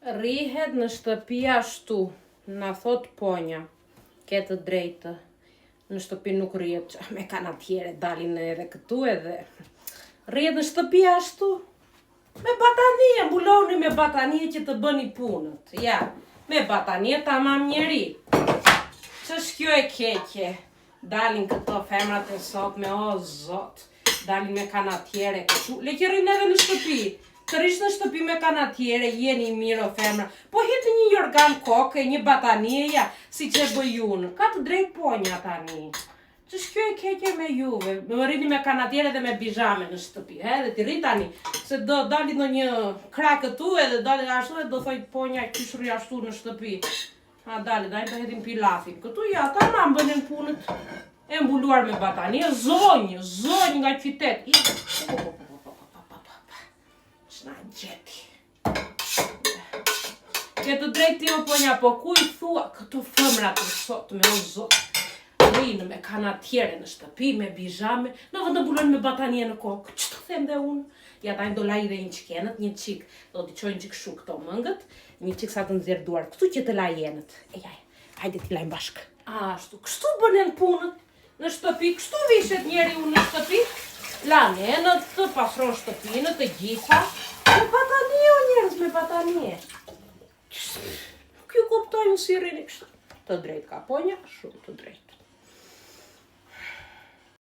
Rrihet në shtëpi ashtu, na thot ponja, ke të drejtë, në shtëpi nuk rrihet, me kanatiere dalin edhe këtu edhe. Rrihet në shtëpi ashtu, me batanie, mbuloni me batanie që të bëni punët, ja, me batanie tamam njeri. Ç'është kjo e keqe? Dalin këto femrat e sotme, o zot, dalin me kanatiere këtu, le që rrinë edhe në shtëpi. Të rish në shtëpi me kanatiere, jeni mirë o femra, po hiti një jorgan koke, një batanieja, si që bëj unë. Ka të drejt ponja tani. Ç'është kjo e keqe me juve? Më rrini me kanatiere dhe me bizhame në shtëpi, dhe ti rri tani, se do dali në një krak këtu edhe dali ashtu dhe do thoj ponja kish rri ashtu në shtëpi. Ha dali, do hedhim pilafin. Këtu ja, tamam bënin punët e mbuluar me batanie, zonjë nga qytet. Shna gjeti. Ke të drejti o ponja, po ku i thua këto femrat të sot me o zot? Rinë me kanatiere në shtëpi, me bizhame, në vëndë mbulon me batanie në kokë. Që të them dhe unë? Ja taj do laj dhe një qikenet, një qik, do t'i qojnë qik shu këto mëngët, një qik sa të nëzirë duar, këtu që të lajenet. Hajde t'i lajmë bashkë. Ashtu, kështu bënen punët në shtëpi, kështu vishet njeri unë në shtëpi, lanenët, të pasron shtëpinë, të gjitha, me batanie o njerës, me batanie. Kjo kuptojnë si rini kështu. Të drejt ka ponja, shumë të drejt.